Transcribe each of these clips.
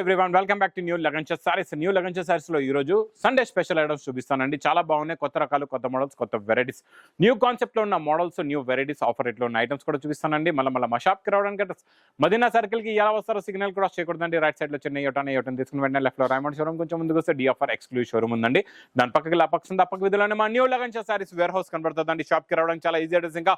Everyone welcome back to new Lagansha saris. New Lagansha saris లో ఈ రోజు సండే స్పెషల్ ఐటమ్స్ చూపిస్తానండి. చాలా బాగున్నాయి, కొత్త రకాలు, కొత్త మోడల్స్, కొత్త వెరైటీస్, న్యూ కాన్సెప్ట్ లో ఉన్న models, new varieties, offer rate లో ఉన్న ఐటమ్స్ కూడా చూపిస్తానండి. మళ్ళీ మా షాప్ కి రావడానికి మదీనా సర్కిల్ కి ఎలా వస్తారో సిగ్నల్ క్రాస్ చేయకూడదండి. రైట్ సైడ్ లో చిన్న యోటన్ తీసుకుని వెంటనే లెఫ్ట్ లో రైమండ్ షోరూమ్, కొంచెం ముందుకు వస్తే డిఎఫ్ఆర్ ఎక్స్క్లూజివ్ షోరూమ్ ఉందండి. దాని పక్కకి పక్క విధులోనే మా new Lagansha saris warehouse కనబడుతుందండి. షాప్ కి రావడానికి చాలా ఈజీ అడ్రస్. ఇంకా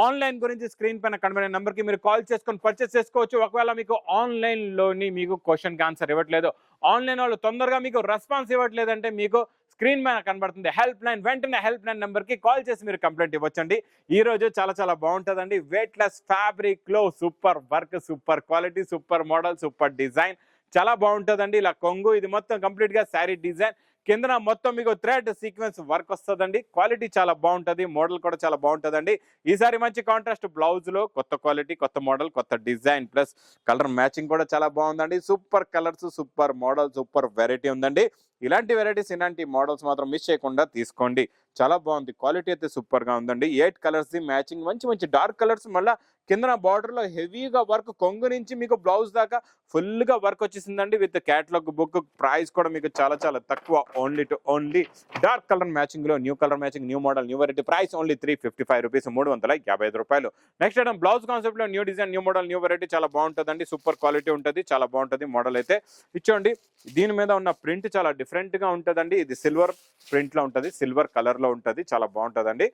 ఆన్లైన్ గురించి స్క్రీన్ పైన కనబడే నెంబర్ కి మీరు కాల్ చేసుకొని పర్చేస్ చేసుకోవచ్చు. ఒకవేళ మీకు ఆన్లైన్ లోని మీకు క్వశ్చన్ కి ఆన్సర్ ఇవ్వట్లేదు, ఆన్లైన్ వాళ్ళు తొందరగా మీకు రెస్పాన్స్ ఇవ్వట్లేదంటే మీకు స్క్రీన్ పైన కనబడుతుంది హెల్ప్ లైన్, వెంటనే హెల్ప్ లైన్ నెంబర్ కి కాల్ చేసి మీరు కంప్లైంట్ ఇవ్వచ్చండి. ఈ రోజు చాలా బాగుంటుందండి. వెయిట్ లెస్ ఫ్యాబ్రిక్ లో super work, super quality, super model, super design, చాలా బాగుంటుందండి. ఇలా కొంగు, ఇది మొత్తం కంప్లీట్ గా శారీ డిజైన్, కింద మొత్తం మీకు థ్రెడ్ సీక్వెన్స్ వర్క్ వస్తుందండి. క్వాలిటీ చాలా బాగుంటుంది, మోడల్ కూడా చాలా బాగుంటుందండి. ఈసారి మంచి కాంట్రాస్ట్ బ్లౌజ్ లో కొత్త క్వాలిటీ, కొత్త మోడల్, కొత్త డిజైన్ ప్లస్ కలర్ మ్యాచింగ్ కూడా చాలా బాగుందండి. Super colours, super model, super variety ఉందండి. ఇలాంటి వెరైటీస్, ఇలాంటి మోడల్స్ మాత్రం మిస్ చేయకుండా తీసుకోండి. చాలా బాగుంది, క్వాలిటీ అయితే సూపర్ గా ఉందండి. 8 కలర్స్ ది మ్యాచింగ్, మంచి డార్క్ కలర్స్, మళ్ళీ కింద బార్డర్ లో హెవీగా వర్క్, కొంగు నుంచి మీకు బ్లౌజ్ దాకా ఫుల్ గా వర్క్ వచ్చేసిందండి. With catalogue book. ప్రైస్ కూడా మీకు చాలా తక్కువ, only to only dark colour matching లో, new colour matching, new model, new variety. Price only 355 rupees, 355 రూపాయలు. నెక్స్ట్ ఐటమ్ బ్లౌజ్ కాన్సెప్ట్ లో new design, new model, new variety, చాలా బాగుంటుందండి. సూపర్ క్వాలిటీ ఉంటుంది, చాలా బాగుంటుంది. మోడల్ అయితే ఇచ్చోండి. దీని మీద ఉన్న ప్రింట్ చాలా డిఫరెంట్ గా ఉంటుందండి. ఇది సిల్వర్ ప్రింట్ లో ఉంటుంది, సిల్వర్ కలర్ లో ఉంటుంది, చాలా బాగుంటుందండి.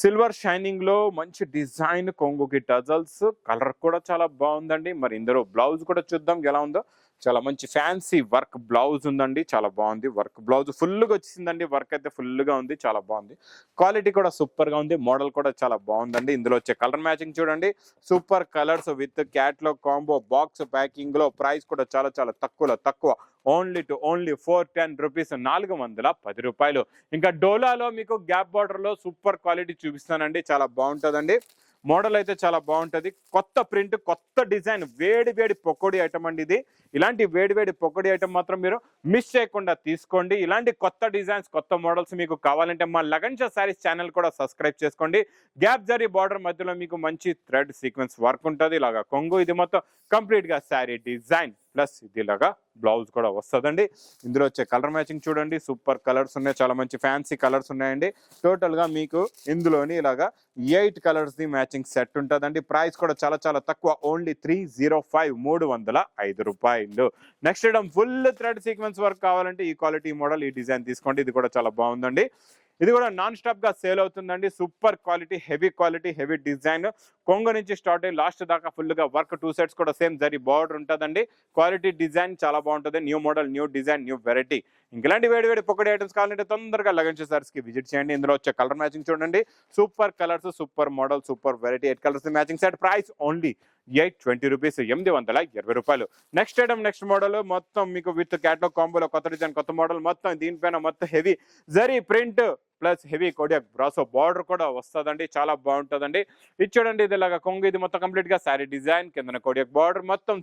సిల్వర్ షైనింగ్ లో మంచి డిజైన్, కొంగుకి టజల్స్, కలర్ కూడా చాలా బాగుందండి. మరి ఇందులో బ్లౌజ్ కూడా చూద్దాం ఎలా ఉందో. చాలా మంచి ఫ్యాన్సీ వర్క్ బ్లౌజ్ ఉందండి, చాలా బాగుంది. వర్క్ బ్లౌజ్ ఫుల్ గా వచ్చేసిందండి, వర్క్ అయితే ఫుల్ గా ఉంది, చాలా బాగుంది. క్వాలిటీ కూడా సూపర్ గా ఉంది, మోడల్ కూడా చాలా బాగుందండి. ఇందులో వచ్చే కలర్ మ్యాచింగ్ చూడండి, super colours with catalogue combo box packing లో. ప్రైస్ కూడా చాలా తక్కువ, ఓన్లీ టు ఓన్లీ 410 రూపీస్, 410 రూపాయలు. ఇంకా డోలాలో మీకు గ్యాప్ బార్డర్ లో సూపర్ క్వాలిటీ చూపిస్తానండి, చాలా బాగుంటుందండి. మోడల్ అయితే చాలా బాగుంటుంది. కొత్త ప్రింట్, కొత్త డిజైన్, వేడి పొకోడి ఐటమ్ అండి ఇది. ఇలాంటి వేడి పొకోడి ఐటమ్ మాత్రం మీరు మిస్ చేయకుండా తీసుకోండి. ఇలాంటి కొత్త డిజైన్స్, కొత్త మోడల్స్ మీకు కావాలంటే మా లగన్షా సారీస్ ఛానల్ కూడా సబ్స్క్రైబ్ చేసుకోండి. గ్యాప్ జరీ బార్డర్ మధ్యలో మీకు మంచి థ్రెడ్ సీక్వెన్స్ వర్క్ ఉంటుంది. ఇలాగా కొంగు, ఇది మొత్తం కంప్లీట్ గా శారీ డిజైన్ ప్లస్ ఇది ఇలాగా బ్లౌజ్ కూడా వస్తుందండి. ఇందులో వచ్చే కలర్ మ్యాచింగ్ చూడండి, సూపర్ కలర్స్ ఉన్నాయి, చాలా మంచి ఫ్యాన్సీ కలర్స్ ఉన్నాయండి. టోటల్ గా మీకు ఇందులోని ఇలాగా 8 కలర్స్ ది మ్యాచింగ్ సెట్ ఉంటుందండి. ప్రైస్ కూడా చాలా తక్కువ, ఓన్లీ 305, 305 రూపాయలు. Next item full thread sequence work కావాలంటే ఈ క్వాలిటీ మోడల్, ఈ డిజైన్ తీసుకోండి. ఇది కూడా చాలా బాగుందండి. ఇది కూడా నాన్ స్టాప్ గా సేల్ అవుతుందండి. సూపర్ క్వాలిటీ, హెవీ డిజైన్, కొంగ నుంచి స్టార్ట్ అయ్యి లాస్ట్ దాకా ఫుల్ గా వర్క్. 2 సెట్స్ కూడా సేమ్ జరీ బార్డర్ ఉంటుందండి. క్వాలిటీ డిజైన్ చాలా బాగుంటుంది. New model, new design, new variety. ఇంకెలాంటి వేడి పొక్కడి ఐటమ్స్ కావాలంటే తొందరగా లగన్షా సారీస్ కి విజిట్ చేయండి. ఇందులో వచ్చే కలర్ మ్యాచింగ్ చూడండి, super colours, super model, super variety. 8 colours matching set. Price only 820 rupees, 820 రూపాయలు. నెక్స్ట్ ఐటమ్, నెక్స్ట్ మోడల్ మొత్తం మీకు విత్ క్యాటలాగ్ కాంబోలో కొత్త డిజైన్, కొత్త మోడల్, మొత్తం దీనిపైన మొత్తం heavy zari print plus heavy Kodiak brasso border కూడా వస్తుందండి, చాలా బాగుంటుందండి. ఇది చూడండి, ఇది ఇలాగా కొంగు, ఇది మొత్తం కంప్లీట్ గా శారీ డిజైన్, కింద కోడియాక్ బార్డర్, మొత్తం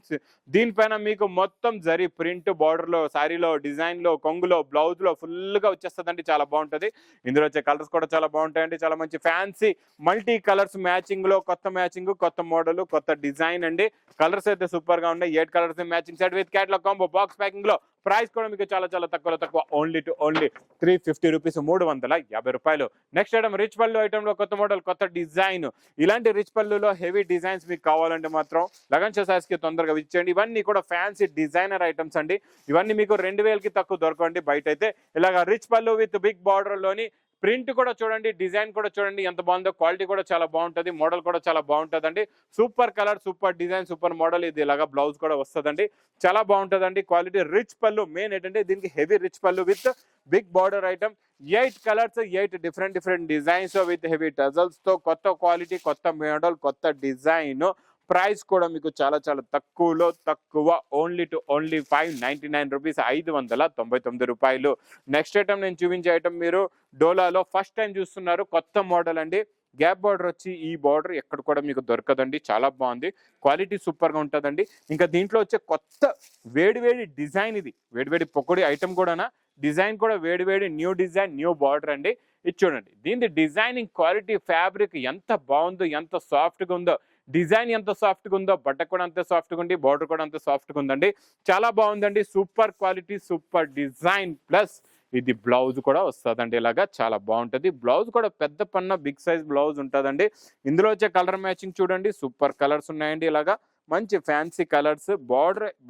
దీనిపైన మీకు మొత్తం జరీ ప్రింట్ బార్డర్ లో, శారీలో, డిజైన్ లో, కొంగులో, బ్లౌజ్ లో ఫుల్ గా వచ్చేస్తుందండి, చాలా బాగుంటుంది. ఇందులో వచ్చే కలర్స్ కూడా చాలా బాగుంటాయండి. చాలా మంచి ఫ్యాన్సీ మల్టీ కలర్స్ మ్యాచింగ్ లో, కొత్త మ్యాచింగ్, కొత్త మోడల్, కొత్త డిజైన్ అండి. కలర్స్ అయితే సూపర్ గా ఉన్నాయి. 8 colours matching set with catalogue combo box packing లో. ప్రైస్ కూడా మీకు చాలా తక్కువ, ఓన్లీ టు ఓన్లీ 350 రూపీస్, 350 రూపాయలు. నెక్స్ట్ ఐటమ్ రిచ్ పళ్ళు ఐటమ్ లో కొత్త మోడల్, కొత్త డిజైన్. ఇలాంటి రిచ్ పళ్ళులో హెవీ డిజైన్స్ మీకు కావాలంటే మాత్రం లగన్షా సారీస్ కి తొందరగా ఇచ్చేయండి. ఇవన్నీ కూడా ఫ్యాన్సీ డిజైనర్ ఐటమ్స్ అండి. ఇవన్నీ మీకు 2000కి తక్కువ దొరకండి బయట అయితే. ఇలాగా రిచ్ పళ్ళు విత్ బిగ్ బార్డర్ లోని ప్రింట్ కూడా చూడండి, డిజైన్ కూడా చూడండి ఎంత బాగుందో. క్వాలిటీ కూడా చాలా బాగుంటుంది, మోడల్ కూడా చాలా బాగుంటుందండి. Super colour, super design, super model. ఇది ఇలాగా బ్లౌజ్ కూడా వస్తుందండి, చాలా బాగుంటుందండి. క్వాలిటీ రిచ్ పళ్ళు. మెయిన్ ఏంటంటే దీనికి హెవీ రిచ్ పళ్ళు with big border item. 8 colours, 8 different designs with heavy tassels తో, కొత్త క్వాలిటీ, కొత్త మోడల్, కొత్త డిజైన్. ప్రైస్ కూడా మీకు చాలా తక్కువలో తక్కువ, ఓన్లీ టు ఓన్లీ 599 రూపీస్, 599 రూపాయలు. నెక్స్ట్ ఐటమ్ నేను చూపించే ఐటమ్ మీరు డోలాలో ఫస్ట్ టైం చూస్తున్నారు, కొత్త మోడల్ అండి. గ్యాప్ బార్డర్ వచ్చి ఈ బార్డర్ ఎక్కడ కూడా మీకు దొరకదండి, చాలా బాగుంది. క్వాలిటీ సూపర్ గా ఉంటుందండి. ఇంకా దీంట్లో వచ్చే కొత్త వేడి డిజైన్, ఇది వేడి పొక్కడి ఐటమ్ కూడా. డిజైన్ కూడా వేడి న్యూ డిజైన్, న్యూ బార్డర్ అండి. ఇది చూడండి, దీని డిజైనింగ్ క్వాలిటీ, ఫ్యాబ్రిక్ ఎంత బాగుందో, ఎంత సాఫ్ట్ గా ఉందో. డిజైన్ ఎంత సాఫ్ట్గా ఉందో బట్ట కూడా అంతే సాఫ్ట్గా ఉంది, బార్డర్ కూడా అంతే సాఫ్ట్గా ఉందండి. చాలా బాగుందండి. Super quality, super design, plus ఇది బ్లౌజ్ కూడా వస్తుందండి. ఇలాగా చాలా బాగుంటుంది. బ్లౌజ్ కూడా పెద్ద పన్న బిగ్ సైజ్ బ్లౌజ్ ఉంటుందండి. ఇందులో వచ్చే కలర్ మ్యాచింగ్ చూడండి, సూపర్ కలర్స్ ఉన్నాయండి. ఇలాగా మంచి ఫ్యాన్సీ కలర్స్.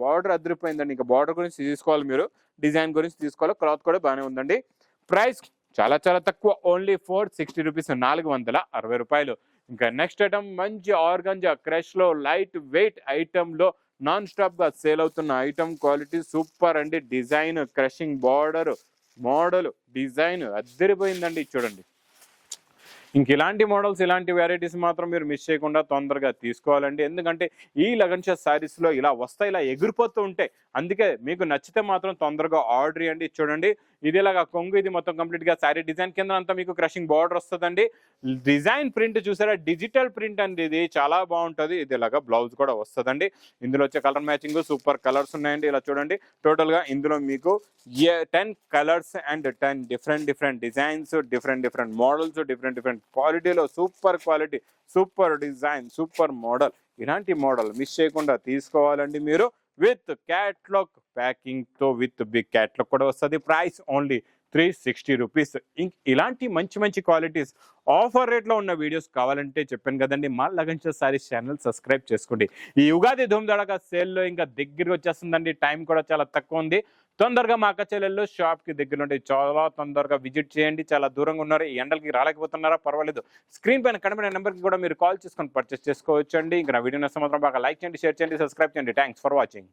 బార్డర్ అదిరిపోయిందండి. ఇంకా బార్డర్ గురించి తీసుకోవాలి మీరు, డిజైన్ గురించి తీసుకోవాలి. క్లాత్ కూడా బాగానే ఉందండి. ప్రైస్ చాలా చాలా తక్కువ, ఓన్లీ 460 రూపీస్, 460 రూపాయలు. ఇంకా నెక్స్ట్ ఐటమ్ మంచి ఆర్గంజా క్రష్ లో లైట్ వెయిట్ ఐటమ్ లో నాన్ స్టాప్ గా సేల్ అవుతున్న ఐటమ్. క్వాలిటీ సూపర్ అండి. Design, crushing border, model, design అద్దరిపోయిందండి. చూడండి, ఇంక ఇలాంటి మోడల్స్, ఇలాంటి వెరైటీస్ మాత్రం మీరు మిస్ చేయకుండా తొందరగా తీసుకోవాలండి. ఎందుకంటే ఈ లగన్ షా శారీస్లో ఇలా వస్తాయి, ఇలా ఎగిరిపోతూ ఉంటాయి. అందుకే మీకు నచ్చితే మాత్రం తొందరగా ఆర్డర్ ఇవ్వండి. చూడండి, ఇది ఇలాగా కొంగు, ఇది మొత్తం కంప్లీట్గా శారీ డిజైన్ కింద అంతా మీకు క్రషింగ్ బార్డర్ వస్తుందండి. డిజైన్ ప్రింట్ చూసారా, డిజిటల్ ప్రింట్ అండి. ఇది చాలా బాగుంటుంది. ఇది ఇలాగా బ్లౌజ్ కూడా వస్తుందండి. ఇందులో వచ్చే కలర్ మ్యాచింగ్ సూపర్ కలర్స్ ఉన్నాయండి. ఇలా చూడండి, టోటల్గా ఇందులో మీకు 10 colours and 10 different designs, different models, different క్వాలిటీలో super quality, super design, super model. ఇలాంటి మోడల్ మిస్ చేయకుండా తీసుకోవాలండి మీరు. విత్ క్యాట్లాగ్ ప్యాకింగ్ తో, విత్ బిగ్ క్యాట్లాగ్ కూడా వస్తుంది. Price only 360 rupees. ఇలాంటి మంచి క్వాలిటీస్ ఆఫర్ రేట్లో ఉన్న వీడియోస్ కావాలంటే చెప్పాను కదండి, మా లగన్ షా సారీస్ ఛానల్ సబ్స్క్రైబ్ చేసుకోండి. ఈ ఉగాది ధూమ్ధడక సేల్లో ఇంకా దగ్గరికి వచ్చేస్తుందండి. టైం కూడా చాలా తక్కువ ఉంది. తొందరగా మా అక్క చెల్లెళ్ళు షాప్కి దగ్గర ఉంటే చాలా తొందరగా విజిట్ చేయండి. చాలా దూరంగా ఉన్నారు, ఈ ఎండలకి రాలేకపోతున్నారా, పర్వాలేదు, స్క్రీన్ పైన కనబడిన నెంబర్కి కూడా మీరు కాల్ చేసుకొని పర్చేస్ చేసుకోవచ్చు అండి. ఇంకా నా వీడియో నచ్చితే మాత్రం బాగా లైక్ చేయండి, షేర్ చేయండి, సబ్స్క్రైబ్ చేయండి. Thanks for watching.